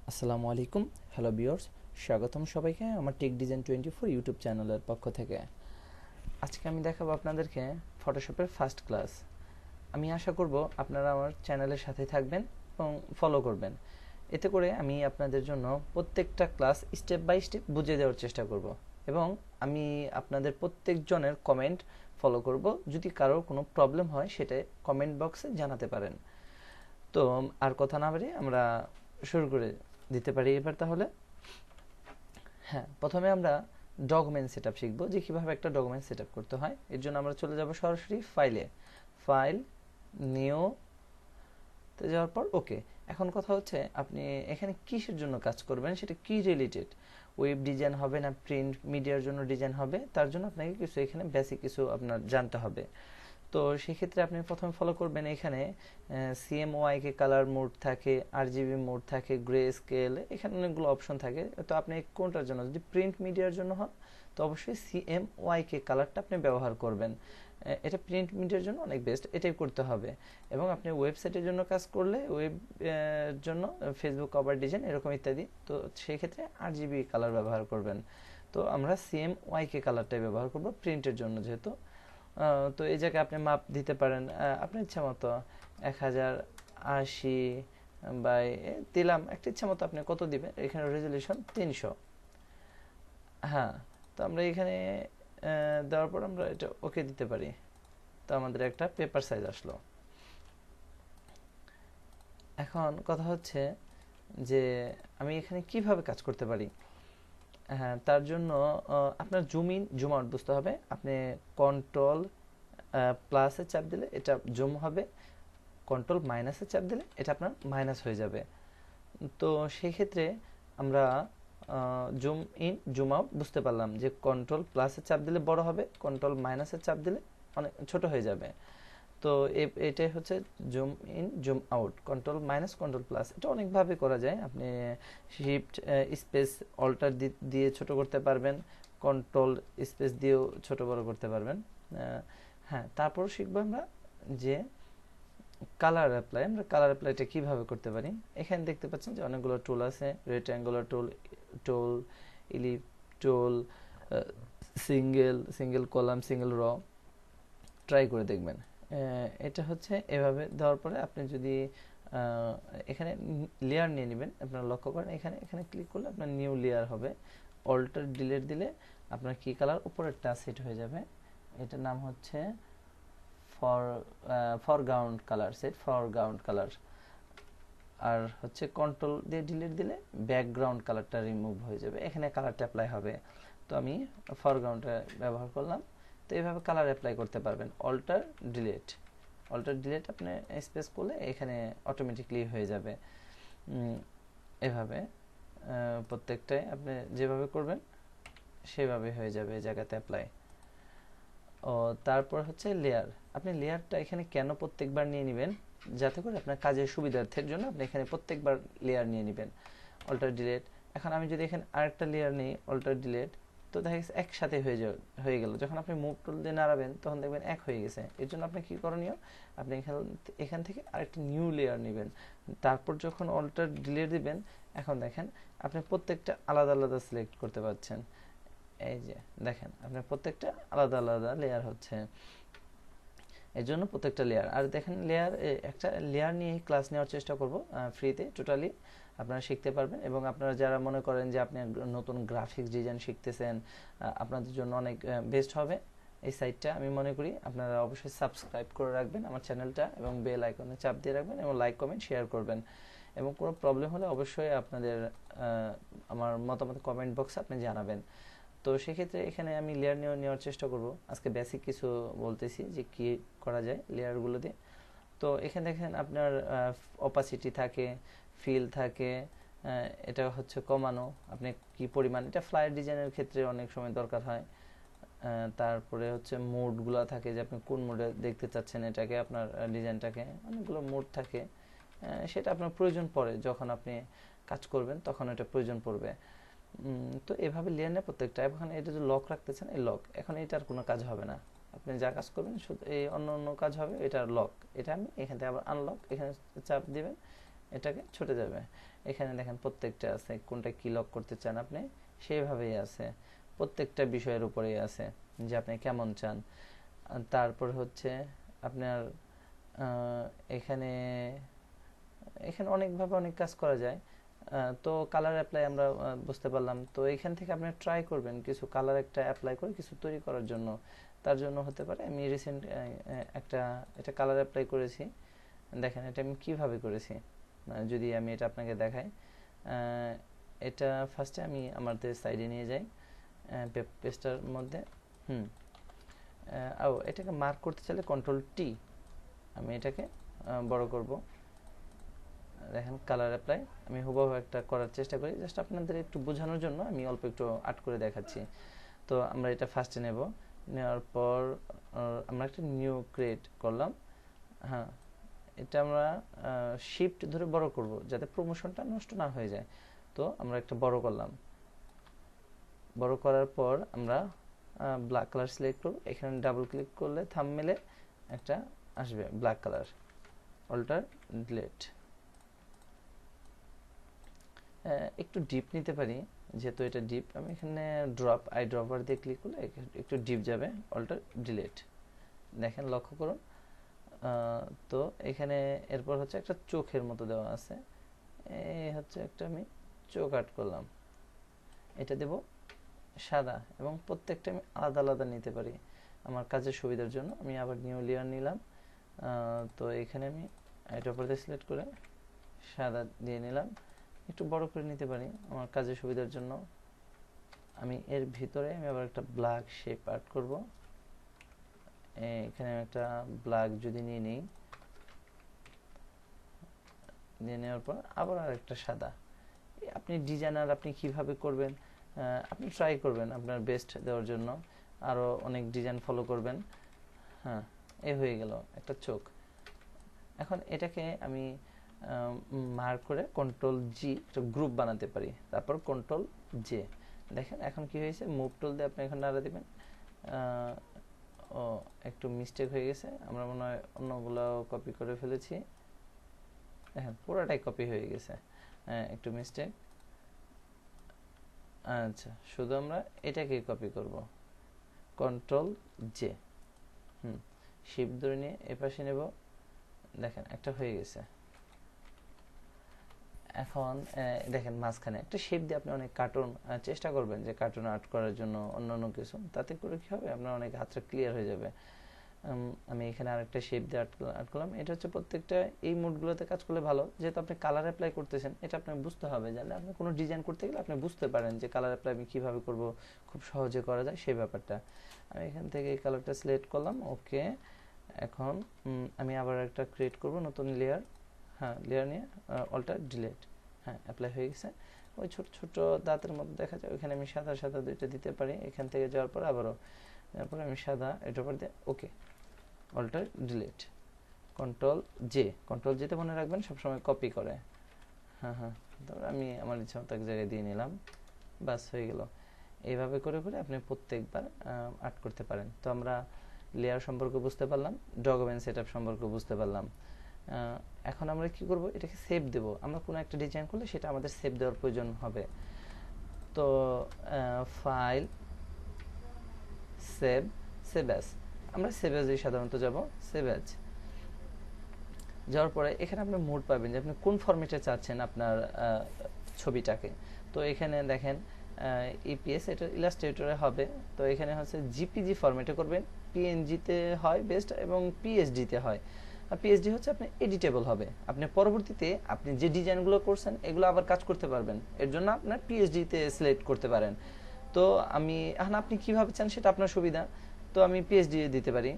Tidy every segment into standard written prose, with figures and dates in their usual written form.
আসসালামু আলাইকুম, hello viewers, স্বাগতম সবাইকে আমার টেক ডিজাইন 24 ইউটিউব চ্যানেলের পক্ষ থেকে। আজকে আমি দেখাবো আপনাদেরকে ফটোশপের ফার্স্ট ক্লাস। আমি আশা করব আপনারা আমার চ্যানেলের সাথে থাকবেন এবং ফলো করবেন। এতে করে আমি আপনাদের জন্য প্রত্যেকটা ক্লাস স্টেপ বাই স্টেপ বুঝিয়ে দেওয়ার চেষ্টা করব এবং আমি আপনাদের প্রত্যেকজনের কমেন্ট ফলো করব। যদি কারোর কোনো প্রবলেম হয় সেটা কমেন্ট বক্সে জানাতে পারেন। তো আর কথা না বাড়িয়ে আমরা শুরু করে দিতে পারি এবার তাহলে। হ্যাঁ, প্রথমে আমরা ডকুমেন্ট সেটআপ শিখবো যে কিভাবে একটা ডকুমেন্ট সেটআপ করতে হয়। এর জন্য আমরা চলে যাব সরাসরি ফাইল নিউ তে যাওয়ার পর ওকে। এখন কথা হচ্ছে আপনি এখানে কিসের জন্য কাজ করবেন, সেটা কি রিলেটেড, ওয়েব ডিজাইন হবে না প্রিন্ট মিডিয়ার জন্য ডিজাইন হবে, তার জন্য আপনাকে কিছু এখানে বেসিক কিছু আপনার জানতে হবে। তো সেক্ষেত্রে আপনি প্রথমে ফলো করবেন এখানে সিএমওয়াইকে কালার মোড থাকে, আরজিবি মোড থাকে, গ্রে স্কেল, এখানে অনেকগুলো অপশন থাকে। তো আপনি কোনটার জন্য, যদি প্রিন্ট মিডিয়ার জন্য হন তো অবশ্যই সিএমওয়াইকে কালারটা আপনি ব্যবহার করবেন। এটা প্রিন্ট মিডিয়ার জন্য অনেক বেস্ট, এটাই করতে হবে। এবং আপনি ওয়েবসাইটের জন্য কাজ করলে ওয়েব জন্য ফেসবুক কভার ডিজাইন এরকম ইত্যাদি, তো সেই ক্ষেত্রে আরজিবি কালার ব্যবহার করবেন। তো আমরা সিএমওয়াইকে কালারটাই ব্যবহার করব প্রিন্টের জন্য যেহেতু। তো এই জায়গায় আপনি মাপ দিতে পারেন আপনার ইচ্ছা মতো 1080 বাই দিলাম, একটা ইচ্ছা মতো আপনি কত দিবেন। এখানে রেজলিউশন 300। হ্যাঁ, তো আমরা এখানে দেওয়ার পর আমরা এটা ওকে দিতে পারি। তো আমাদের একটা পেপার সাইজ আসলো। এখন কথা হচ্ছে যে আমি এখানে কিভাবে কাজ করতে পারি। হ্যাঁ, তার জন্য আপনার জুম ইন জুম আউট বুঝতে হবে। আপনি কন্ট্রোল প্লাসে চাপ দিলে এটা জুম হবে, কন্ট্রোল মাইনাসে চাপ দিলে এটা আপনার মাইনাস হয়ে যাবে। তো সেই ক্ষেত্রে আমরা জুম ইন জুম আউট বুঝতে পারলাম যে কন্ট্রোল প্লাসে চাপ দিলে বড় হবে, কন্ট্রোল মাইনাসে চাপ দিলে অনেক ছোট হয়ে যাবে। তো এটাই হচ্ছে zoom in zoom out, control minus control plus. এটা অনেকভাবে করা যায়। আপনি শিফট স্পেস অল্টার দিয়ে ছোট করতে পারবেন, কন্ট্রোল স্পেস দিয়েও ছোট বড় করতে পারবেন। হ্যাঁ, তারপর শিখবো আমরা যে কালার অ্যাপ্লাই। আমরা কালার অ্যাপ্লাইটা কিভাবে করতে পারি। এখানে দেখতে পাচ্ছেন যে অনেকগুলো টুল আছে, রেক্ট্যাঙ্গুলার টুল, ইলিপ টুল, সিঙ্গেল কলাম, সিঙ্গেল র। ট্রাই করে দেখবেন। এটা হচ্ছে এভাবে দেওয়ার পরে আপনি যদি এখানে লেয়ার নিয়ে নেবেন, আপনারা লক্ষ্য করেন এখানে এখানে ক্লিক করলে আপনার নিউ লেয়ার হবে। অল্টার ডিলিট দিলে আপনার কি কালার উপরেরটা সেট হয়ে যাবে। এটার নাম হচ্ছে foreground colour, set foreground colour. আর হচ্ছে কন্ট্রোল দিয়ে ডিলিট দিলে ব্যাকগ্রাউন্ড কালারটা রিমুভ হয়ে যাবে, এখানে কালারটা অ্যাপ্লাই হবে। তো আমি ফরগ্রাউন্ডটা ব্যবহার করলাম। তো এইভাবে কালার অ্যাপ্লাই করতে পারবেন। অল্টার ডিলিট আপনি স্পেস করলে এখানে অটোমেটিকলি হয়ে যাবে। এভাবে প্রত্যেকটাই আপনি যেভাবে করবেন সেভাবে হয়ে যাবে এই জায়গাতে অ্যাপ্লাই। ও তারপর হচ্ছে লেয়ার। আপনি লেয়ারটা এখানে কেন প্রত্যেকবার নিয়ে নেবেন, যাতে করে আপনার কাজের সুবিধার্থের জন্য আপনি এখানে প্রত্যেকবার লেয়ার নিয়ে নেবেন। Alter delete. এখন আমি যদি এখানে আরেকটা লেয়ার নিই, অল্টার ডিলিট, তো দেখা গেছে একসাথে হয়ে গেল। যখন আপনি মুভ টুল দিয়ে নাড়াবেন তখন দেখবেন এক হয়ে গেছে। এর জন্য আপনি কি করণীয়, আপনি এখান থেকে আরেকটা নিউ লেয়ার নেবেন। তারপর যখন অল্টার ডিলিট দিবেন, এখন দেখেন আপনি প্রত্যেকটা আলাদা আলাদা সিলেক্ট করতে পারছেন। এই যে দেখেন আপনার প্রত্যেকটা আলাদা আলাদা লেয়ার হচ্ছে। এর জন্য প্রত্যেকটা লেয়ার। আর দেখেন লেয়ার, একটা লেয়ার নিয়ে ক্লাস নেওয়ার চেষ্টা করব ফ্রিতে, টোটালি আপনারা শিখতে পারবেন। এবং আপনারা যারা মনে করেন যে আপনি নতুন গ্রাফিক্স ডিজাইন শিখতেছেন, আপনাদের জন্য অনেক বেস্ট হবে এই সাইটটা। আমি মনে করি আপনারা অবশ্যই সাবস্ক্রাইব করে রাখবেন আমার চ্যানেলটা এবং বেল আইকনে চাপ দিয়ে রাখবেন এবং লাইক কমেন্ট শেয়ার করবেন। এবং কোনো প্রবলেম হলে অবশ্যই আপনাদের আমার মতামত কমেন্ট বক্সে আপনি জানাবেন। তো সেক্ষেত্রে এখানে আমি লেয়ার নেওয়ার চেষ্টা করব। আজকে বেসিক কিছু বলতেছি যে কি করা যায় লেয়ারগুলো দিয়ে। তো এখানে দেখেন আপনার অপাসিটি থাকে, ফিল থাকে, এটা হচ্ছে কমানো আপনি কি পরিমাণ, এটা ফ্লায়ার ডিজাইনের ক্ষেত্রে অনেক সময় দরকার হয়। তারপরে হচ্ছে মোডগুলো থাকে যে আপনি কোন মোডে দেখতে চাচ্ছেন এটাকে, আপনার ডিজাইনটাকে, অনেকগুলো মোড থাকে। সেটা আপনার প্রয়োজন পড়ে যখন আপনি কাজ করবেন, তখন এটা প্রয়োজন পড়বে। তো এভাবে লেয়ার নেয় প্রত্যেকটা। এখন এটা যে লক রাখতে চান, এই লক, এখন এটার কোনো কাজ হবে না। আপনি যা কাজ করবেন শুধু এই অন্য কাজ হবে, এটা লক। এটা আমি এখান থেকে আবার আনলক, এখানে চাপ দিবেন, এটাকে ছুটে যাবে। এখানে দেখেন প্রত্যেকটা আছে, কোনটা কি লক করতে চান আপনি সেইভাবেই আছে, প্রত্যেকটা বিষয়ের উপরেই আছে যে আপনি কেমন চান। তারপর হচ্ছে আপনার এখানে এখানে অনেকভাবে অনেক কাজ করা যায়। তো কালার অ্যাপ্লাই আমরা বুঝতে পারলাম। তো এখান থেকে আপনি ট্রাই করবেন কিছু কালার একটা অ্যাপ্লাই করে কিছু তৈরি করার জন্য। তার জন্য হতে পারে আমি রিসেন্ট এটা কালার অ্যাপ্লাই করেছি, দেখেন এটা আমি কিভাবে করেছি। যদি আমি এটা আপনাকে দেখাই, এটা ফার্স্টে আমি আমাদের সাইডে নিয়ে যাই পেজটার মধ্যে। এটাকে মার্ক করতে চাইলে কন্ট্রোল টি, আমি এটাকে বড় করব। দেখেন কালার অ্যাপ্লাই আমি হুবহু একটা করার চেষ্টা করি, জাস্ট আপনাদের একটু বোঝানোর জন্য আমি অল্প একটু আর্ট করে দেখাচ্ছি। তো আমরা এটা ফার্স্টে নেব, নেওয়ার পর আমরা একটা নিউ ক্রিয়েট করলাম। এটা আমরা শিফট ধরে বড় করব যাতে প্রমোশনটা নষ্ট না হয়ে যায়। তো আমরা একটা বড় করলাম, বড় করার পর আমরা ব্ল্যাক কালার সিলেক্ট করব। এখানে ডাবল ক্লিক করলে থাম্বনেলে একটা আসবে ব্ল্যাক কালার, অল্টার ডিলিট। একটু ডিপ নিতে পারি, যেহেতু এটা ডিপ আমি এখানে ড্রপ আই ড্রপার দিয়ে ক্লিক করলে একটু ডিপ যাবে, অল্টার ডিলিট। দেখেন লক্ষ্য করুন। তো এখানে এরপর হচ্ছে একটা চোখের মতো দেওয়া আছে, এই হচ্ছে একটা আমি চোখ আর্ট করলাম। এটা দেব সাদা এবং প্রত্যেকটা আমি আলাদা আলাদা নিতে পারি আমার কাজের সুবিধার জন্য। আমি আবার নিউ লেয়ার নিলাম। তো এখানে আমি এটা উপর দিয়ে সিলেক্ট করে সাদা দিয়ে নিলাম, একটু বড় করে নিতে পারি আমার কাজের সুবিধার জন্য। আমি এর ভিতরে আমি আবার একটা ব্ল্যাক শেপ আর্ট করব। এখানে একটা ব্ল্যাক যদি নিয়ে নিই, নিয়ে নেওয়ার পর আবার আরেকটা সাদা। আপনি ডিজাইনার আপনি কিভাবে করবেন আপনি ট্রাই করবেন আপনার বেস্ট দেওয়ার জন্য, আরও অনেক ডিজাইন ফলো করবেন। এই হয়ে গেল একটা চোখ। এখন এটাকে আমি মার্ক করে কন্ট্রোল জি একটা গ্রুপ বানাতে পারি, তারপর কন্ট্রোল জে। দেখেন এখন কি হয়েছে, মুভ টুল দিয়ে আপনি এখন নাড়া দিবেন। একটু মিস্টেক হয়ে গেছে, আমরা মনে হয় অন্যগুলো কপি করে ফেলেছি। দেখেন পুরোটাই কপি হয়ে গেছে, একটু মিস্টেক। আচ্ছা, শুধু আমরা এটাকে কপি করব, কন্ট্রোল জে। শিফট ধরে নিয়ে এপাশে নেব, দেখেন একটা হয়ে গেছে। এখন দেখেন মাঝখানে একটা শেপ দিয়ে আপনি অনেক কার্টুন চেষ্টা করবেন যে কার্টুন আর্ট করার জন্য অন্যান্য কিছু, তাতে করে কি হবে আপনার অনেক হাতটা ক্লিয়ার হয়ে যাবে। আমি এখানে আরেকটা শেপ দিয়ে আর্ট করলাম। এটা হচ্ছে প্রত্যেকটা এই মোডগুলোতে কাজ করলে ভালো, যেহেতু আপনি কালার অ্যাপ্লাই করতেছেন এটা আপনাকে বুঝতে হবে, জানলে আপনি কোনো ডিজাইন করতে গেলে আপনি বুঝতে পারেন যে কালার অ্যাপ্লাই আমি কীভাবে করব, খুব সহজে করা যায় সেই ব্যাপারটা। আমি এখান থেকে এই কালারটা সিলেক্ট করলাম, ওকে। এখন আমি আবার একটা ক্রিয়েট করব নতুন লেয়ার, লেয়ার নিয়ে অল্টার ডিলিট। অ্যাপ্লাই হয়ে গেছে। ওই ছোট ছোট দাঁতের মধ্যে দেখা যায়, ওইখানে আমি সাদা সাদা দুইটা দিতে পারি। এখান থেকে যাওয়ার পর আবারও তারপরে আমি সাদা এটার উপর দিয়ে okay, alt delete, control J. Control জেতে মনে রাখবেন সবসময় কপি করে। তারপর আমি আমার ইচ্ছা মতো এক জায়গায় দিয়ে নিলাম, বাস হয়ে গেল। এইভাবে করে করে আপনি প্রত্যেকবার আর্ট করতে পারেন। তো আমরা লেয়ার সম্পর্কে বুঝতে পারলাম, ডকুমেন্ট সেটআপ সম্পর্কে বুঝতে পারলাম। এখন আমরা কি করব, এটাকে সেভ দেব। আমরা কোনো একটা ডিজাইন করলে সেটা আমাদের সেভ দেওয়ার প্রয়োজন হবে। তো ফাইল, সেভ, সেভ অ্যাজ, আমরা সেভ অ্যাজে সাধারণত যাব। সেভ অ্যাজ যাওয়ার পরে এখানে আপনি মোড পাবেন যে আপনি কোন ফরম্যাটে চাচ্ছেন আপনার ছবিটাকে। তো এখানে দেখেন ইপিএস, এটা ইলাস্ট্রেটরে হবে। তো এখানে হচ্ছে জিপিজি ফরম্যাটে করবেন, পিএনজিতে হয় বেস্ট এবং পিএসডিতে হয়। আর পিএসডি হচ্ছে আপনি এডিটেবল হবে, আপনি পরবর্তীতে আপনি যে ডিজাইনগুলো করছেন এগুলো আবার কাজ করতে পারবেন, এর জন্য আপনার পিএসডিতে সিলেক্ট করতে পারেন। তো আমি এখন আপনি কিভাবে চান সেটা আপনার সুবিধা। তো আমি পিএসডি দিতে পারি,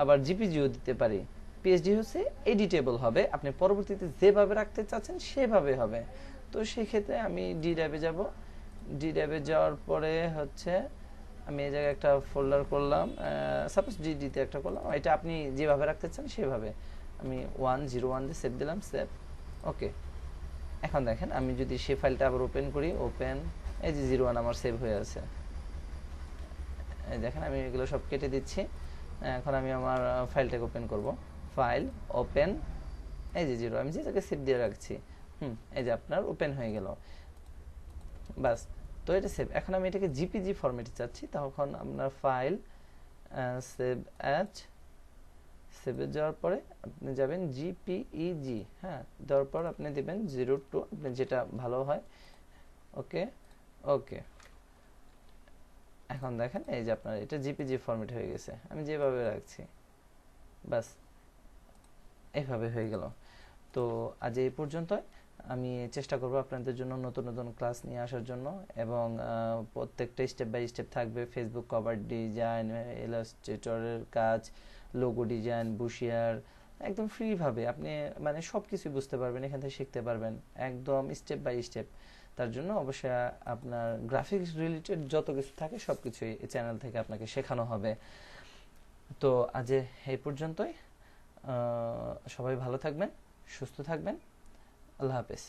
আবার জিপিজিও দিতে পারি। পিএসডি হচ্ছে এডিটেবল হবে, আপনি পরবর্তীতে যেভাবে রাখতে চাচ্ছেন সেভাবে হবে। তো সেই ক্ষেত্রে আমি ডি ড্রাইভে যাব। ডি ড্রাইভে যাওয়ার পরে হচ্ছে আমি এই জায়গায় একটা ফোল্ডার করলাম, সাপোজ ডিতে একটা করলাম, এটা আপনি যেভাবে রাখতে চান সেভাবে। আমি 101 দিয়ে সেভ দিলাম, সেভ, ওকে। এখন দেখেন আমি যদি সেই ফাইলটা আবার ওপেন করি, ওপেন, এই যে 01 আমার সেভ হয়ে আছে। এই দেখেন আমি এগুলো সব কেটে দিচ্ছি। এখন আমি আমার ফাইলটাকে ওপেন করব, ফাইল, ওপেন, এই যে 0 আমি যে জায়গায় সেভ দিয়ে রাখছি, এই যে আপনার ওপেন হয়ে গেল, বাস। তো এটা সেভ। এখন আমি এটাকে জিপিজি ফরম্যাটে চাচ্ছি, তখন আপনার ফাইল, সেভ অ্যাজ, সেভে যাওয়ার পরে আপনি যাবেন জিপিইজি, হ্যাঁ, দেওয়ার পর আপনি দেবেন 02, আপনি যেটা ভালো হয়। ওকে, ওকে। এখন দেখেন এই যে আপনার এটা জিপিজি ফরম্যাট হয়ে গেছে, আমি যেভাবে রাখছি, বাস এইভাবে হয়ে গেল। তো আজ এই পর্যন্ত। আমি চেষ্টা করব আপনাদের জন্য নতুন নতুন ক্লাস নিয়ে আসার জন্য, এবং প্রত্যেকটা স্টেপ বাই স্টেপ থাকবে। ফেসবুক কভার ডিজাইন, ইলাস্ট্রেটরের কাজ, লোগো ডিজাইন, বুশিয়ার, একদম ফ্রিভাবে আপনি মানে সব কিছুই বুঝতে পারবেন, এখান থেকে শিখতে পারবেন একদম স্টেপ বাই স্টেপ। তার জন্য অবশ্যই আপনার গ্রাফিক্স রিলেটেড যত কিছু থাকে সব কিছুই এই চ্যানেল থেকে আপনাকে শেখানো হবে। তো আজ এই পর্যন্তই। সবাই ভালো থাকবেন, সুস্থ থাকবেন। আল্লাহ হাফেজ।